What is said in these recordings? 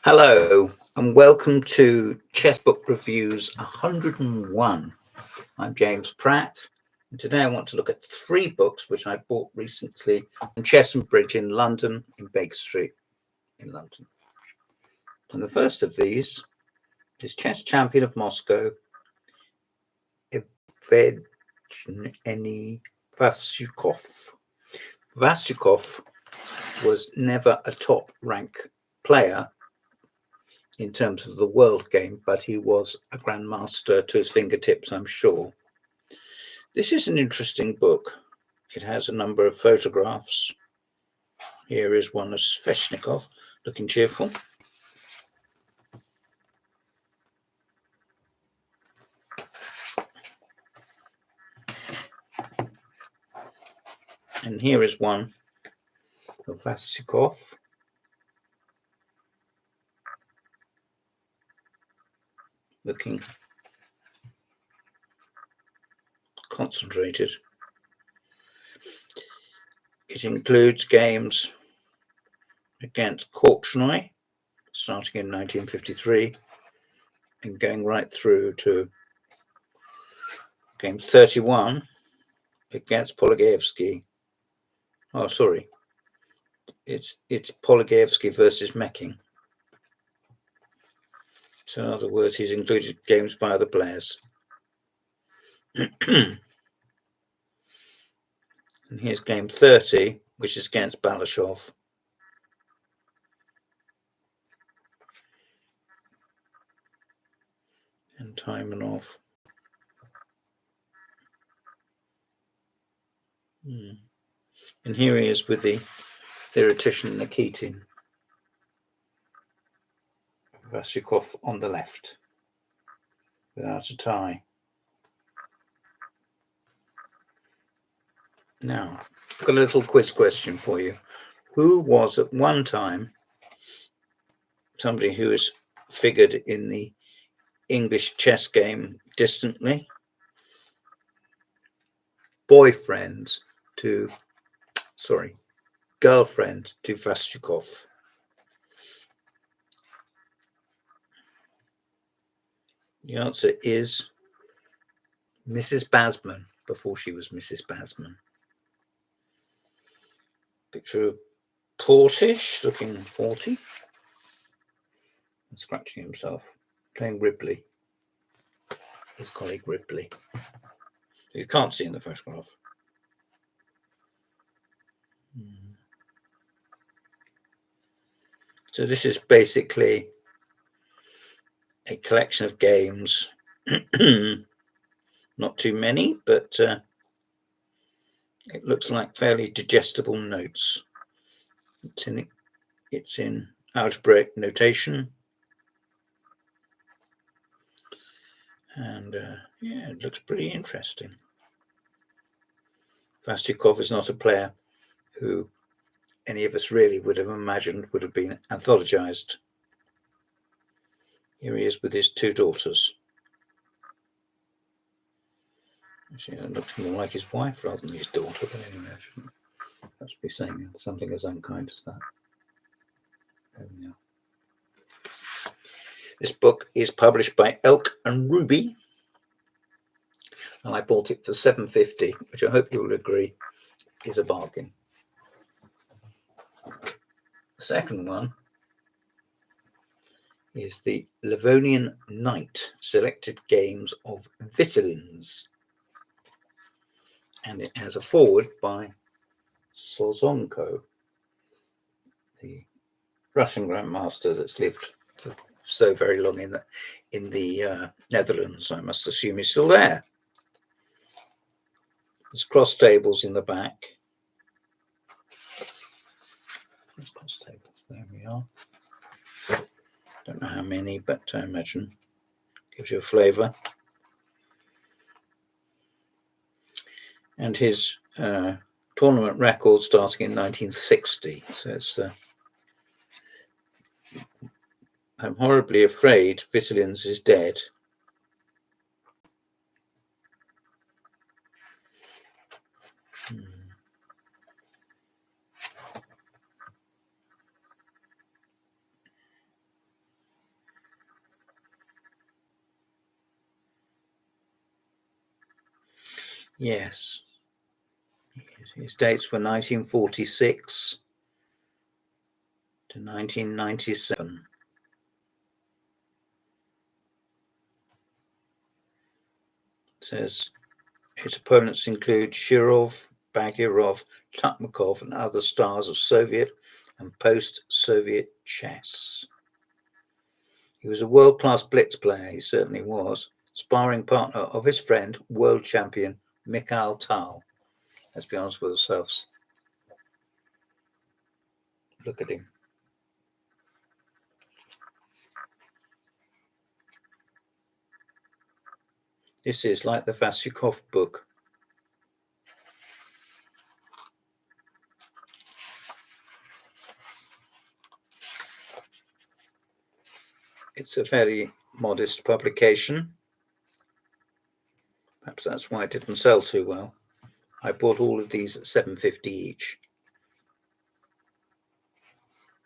Hello and welcome to Chess Book Reviews 101. I'm James Pratt, and today I want to look at three books which I bought recently from Chess and Bridge in London, in Baker Street in London. And the first of these is Chess Champion of Moscow, Evgeny Vasiukov. Vasiukov was never a top rank player in terms of the world game, but he was a grandmaster to his fingertips, I'm sure. This is an interesting book. It has a number of photographs. Here is one of Sveshnikov, looking cheerful. And here is one of Vasiukov, looking concentrated. It includes games against Korchnoi, starting in 1953 and going right through to game 31 against Polygaevsky. Oh, sorry. It's Polygaevsky versus Mecking. So in other words, he's included games by other players. And here's game 30, which is against Balashov. And Taimanov. And here he is with the theoretician Nikitin. Vasiukov on the left, without a tie. Now, I've got a little quiz question for you. Who was at one time somebody who was figured in the English chess game distantly? Girlfriend to Vasiukov. The answer is Mrs. Basman, before she was Mrs. Basman. Picture of Portish, looking 40, and scratching himself, playing Ripley, his colleague Ripley. You can't see in the photograph. So this is basically a collection of games, not too many, but it looks like fairly digestible notes. It's in algebraic notation, and yeah, it looks pretty interesting. Vasiukov is not a player who any of us really would have imagined would have been anthologized. Here he is with his two daughters. Actually, it looks more like his wife rather than his daughter, but anyway, I shouldn't perhaps be saying something as unkind as that. There we are. This book is published by Elk and Ruby, and I bought it for $7.50, which I hope you will agree is a bargain. The second one is the Livonian Knight Selected Games of Vitolins, and it has a foreword by Sozonko, the Russian grandmaster that's lived for so very long in the Netherlands. I must assume he's still there. There's cross tables in the back. There's cross tables. There we are. Don't know how many, but I imagine gives you a flavour. And his tournament record starting in 1960. So it's I'm horribly afraid Vitolins is dead. Yes. His dates were 1946 to 1997. It says his opponents include Shirov, Bagirov, Tukmakov, and other stars of Soviet and post-Soviet chess. He was a world-class blitz player, he certainly was, sparring partner of his friend, world champion Mikhail Tal. Let's be honest with ourselves. Look at him. This is like the Vasiukov book. It's a very modest publication. Perhaps that's why it didn't sell too well. I bought all of these at $7.50 each.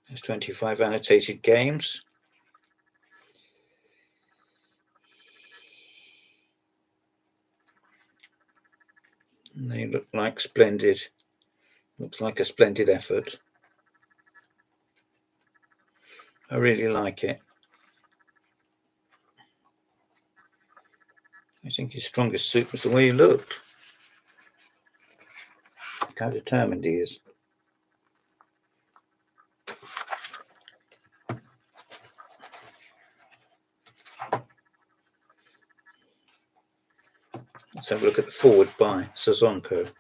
There's 25 annotated games. And they look like splendid. Looks like a splendid effort. I really like it. I think his strongest suit was the way he looked. Look how determined he is. Let's have a look at the forward by Sazonko.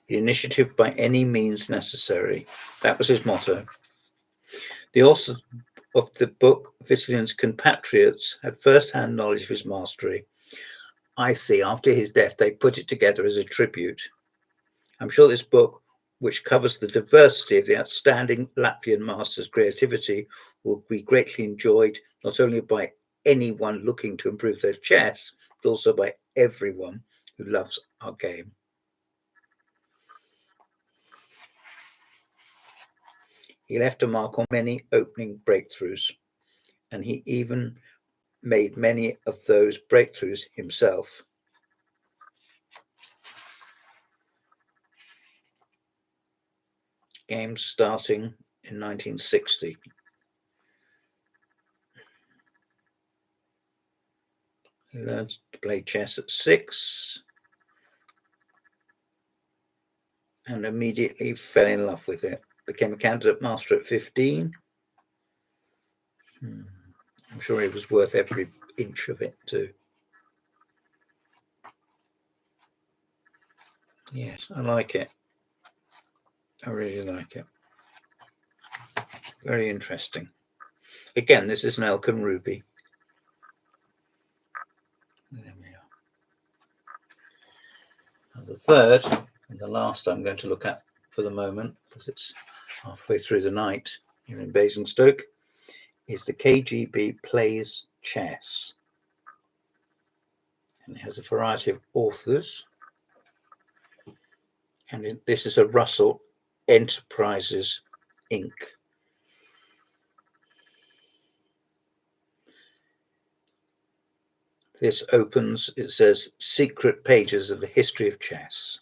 The initiative by any means necessary. That was his motto. The author of the book, Vitolins' compatriots, had first-hand knowledge of his mastery. I see, after his death, they put it together as a tribute. I'm sure this book, which covers the diversity of the outstanding Latvian master's creativity, will be greatly enjoyed not only by anyone looking to improve their chess, but also by everyone who loves our game. He left a mark on many opening breakthroughs, and he even made many of those breakthroughs himself. Games starting in 1960. He learned to play chess at 6 and immediately fell in love with it. Became a candidate master at 15. I'm sure he was worth every inch of it too. Yes, I like it. I really like it. Very interesting. Again, this is an Elkin Ruby. There we are. And the third and the last I'm going to look at for the moment, because it's halfway through the night here in Basingstoke, is the KGB Plays Chess. And it has a variety of authors. And this is a Russell Enterprises Inc. This opens, it says, Secret Pages of the History of Chess.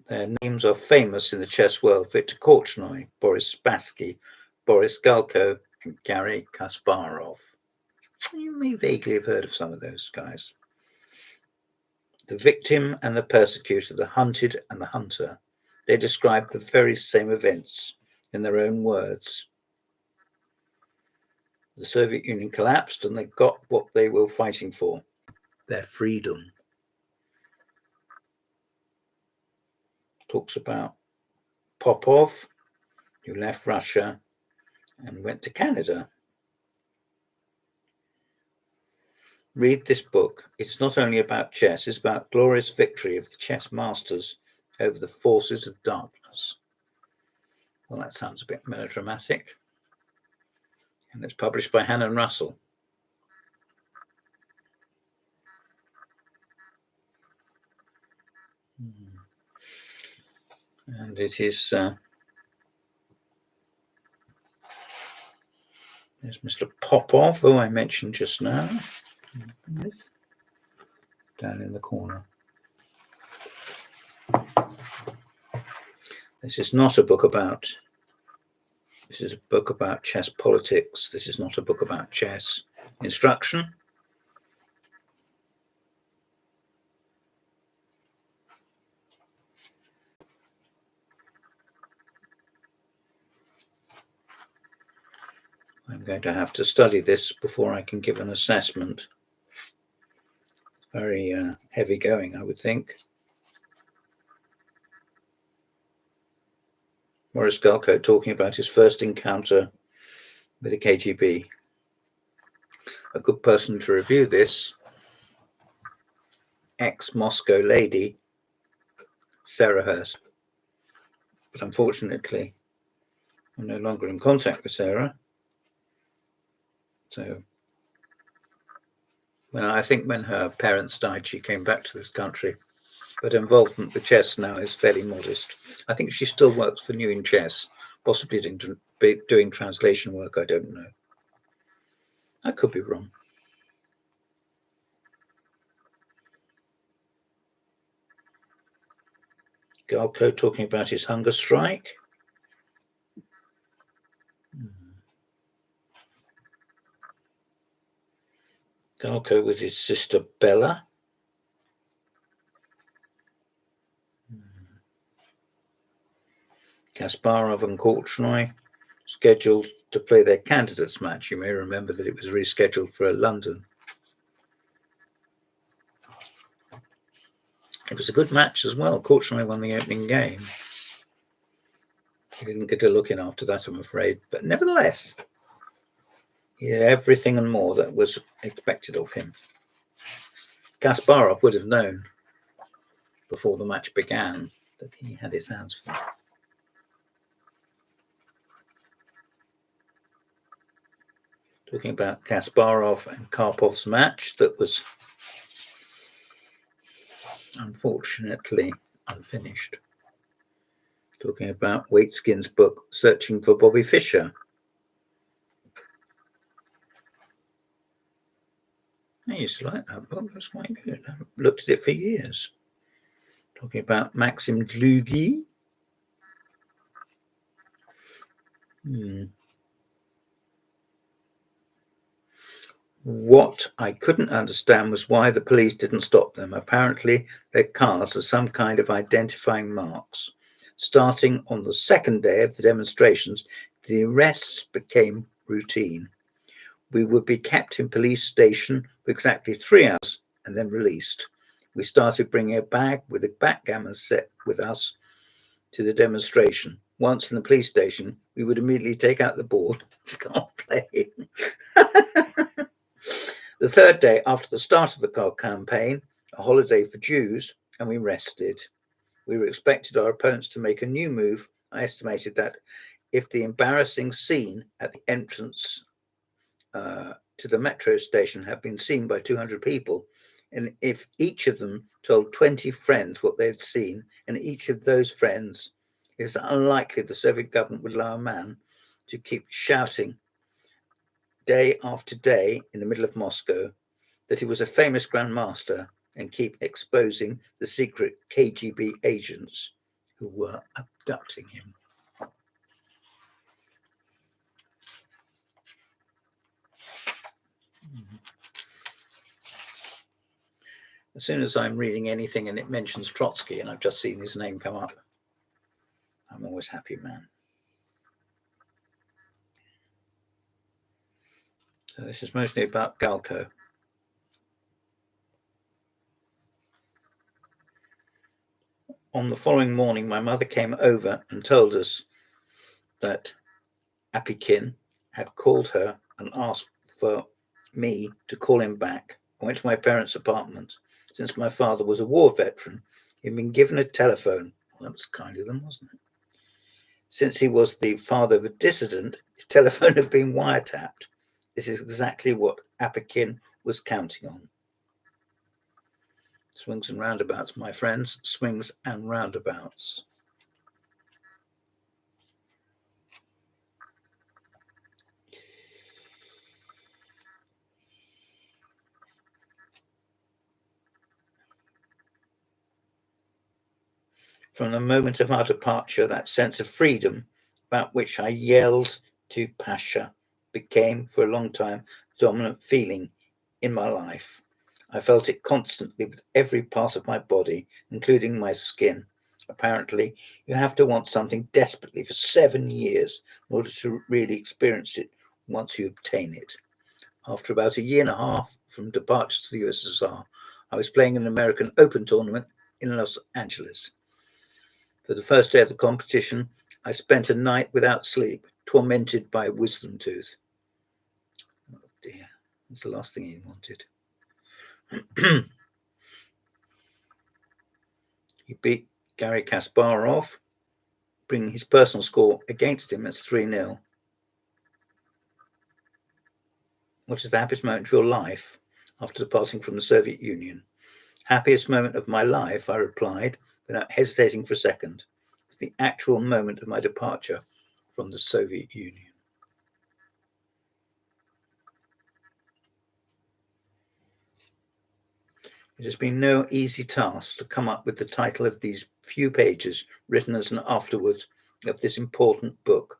Their names are famous in the chess world: Viktor Korchnoi, Boris Spassky, Boris Galko, and Garry Kasparov. You may vaguely have heard of some of those guys. The victim and the persecutor, the hunted and the hunter, they describe the very same events in their own words. The Soviet Union collapsed and they got what they were fighting for, their freedom. Talks about Popov, who left Russia and went to Canada. Read this book. It's not only about chess, it's about glorious victory of the chess masters over the forces of darkness. Well, that sounds a bit melodramatic. And it's published by Hannon Russell. And it is There's Mr. Popov, who I mentioned just now, down in the corner. This is not a book about. This is a book about chess politics. This is not a book about chess instruction. I'm going to have to study this before I can give an assessment. Very heavy going, I would think. Boris Galko talking about his first encounter with the KGB. A good person to review this, ex-Moscow lady, Sarah Hurst. But unfortunately, I'm no longer in contact with Sarah. So I think when her parents died, she came back to this country. But involvement with chess now is fairly modest. I think she still works for New in Chess, possibly doing translation work. I don't know. I could be wrong. Galko talking about his hunger strike. Galko with his sister Bella. Kasparov and Korchnoi scheduled to play their candidates match. You may remember that it was rescheduled for London. It was a good match as well. Korchnoi won the opening game. He didn't get a look in after that, I'm afraid. But nevertheless, he had everything and more that was expected of him. Kasparov would have known before the match began that he had his hands full. Talking about Kasparov and Karpov's match that was unfortunately unfinished. Talking about Waitskin's book, Searching for Bobby Fischer. I used to like that book, that's quite good. I haven't looked at it for years. Talking about Maxim Dlugy. What I couldn't understand was why the police didn't stop them. Apparently, their cars are some kind of identifying marks. Starting on the second day of the demonstrations, the arrests became routine. We would be kept in police station for exactly 3 hours and then released. We started bringing a bag with a backgammon set with us to the demonstration. Once in the police station, we would immediately take out the board and start playing. The third day after the start of the campaign, a holiday for Jews, and we rested. We were expected our opponents to make a new move. I estimated that if the embarrassing scene at the entrance to the metro station had been seen by 200 people, and if each of them told 20 friends what they'd seen, and each of those friends, it's unlikely the Soviet government would allow a man to keep shouting day after day in the middle of Moscow that he was a famous grandmaster and keep exposing the secret KGB agents who were abducting him. As soon as I'm reading anything and it mentions Trotsky and I've just seen his name come up, I'm always happy, man. So this is mostly about Galko. On the following morning, my mother came over and told us that Apikin had called her and asked for me to call him back. I went to my parents' apartment. Since my father was a war veteran, he'd been given a telephone. Well, that was kind of them, wasn't it? Since he was the father of a dissident, his telephone had been wiretapped. This is exactly what Apikin was counting on. Swings and roundabouts, my friends, swings and roundabouts. From the moment of our departure, that sense of freedom about which I yelled to Pasha became, for a long time, the dominant feeling in my life. I felt it constantly with every part of my body, including my skin. Apparently, you have to want something desperately for 7 years in order to really experience it once you obtain it. After about a year and a half from departure to the USSR, I was playing an American Open tournament in Los Angeles. For the first day of the competition, I spent a night without sleep, tormented by a wisdom tooth. Oh dear, that's the last thing he wanted. He beat Garry Kasparov, bringing his personal score against him as 3-0. What is the happiest moment of your life after departing from the Soviet Union? Happiest moment of my life, I replied, without hesitating for a second, was the actual moment of my departure from the Soviet Union. It has been no easy task to come up with the title of these few pages written as an afterwards of this important book.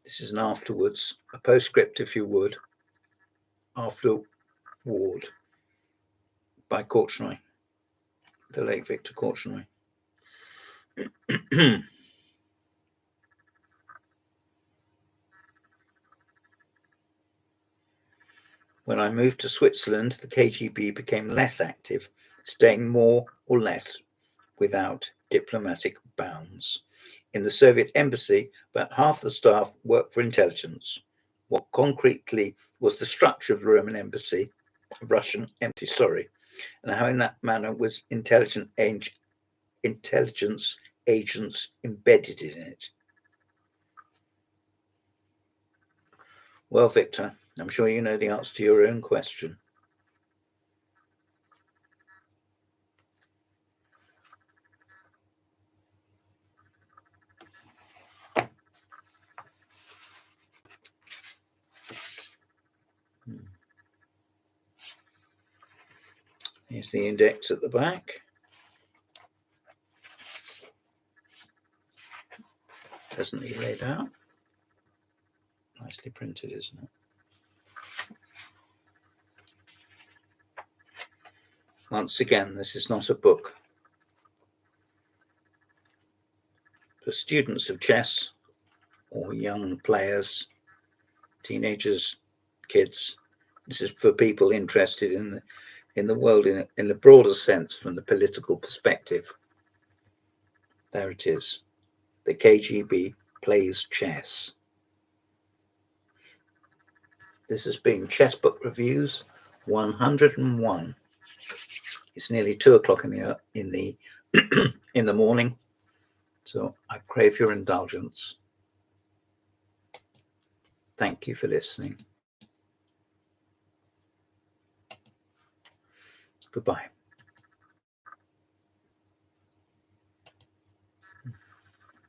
This is an afterwards, a postscript, if you would, afterward, by Korchnoi, the late Victor Korchnoi. When I moved to Switzerland, the KGB became less active, staying more or less without diplomatic bounds. In the Soviet embassy, about half the staff worked for intelligence. What concretely was the structure of the Russian embassy, and how in that manner was intelligence agents embedded in it. Well, Victor, I'm sure you know the answer to your own question. Here's the index at the back. Pleasantly laid out. Nicely printed, isn't it? Once again, this is not a book for students of chess or young players, teenagers, kids. This is for people interested in the world in a broader sense from the political perspective. There it is. The KGB plays chess. This has been Chess Book Reviews 101. It's nearly 2:00 in the in the morning, so I crave your indulgence. Thank you for listening. Goodbye.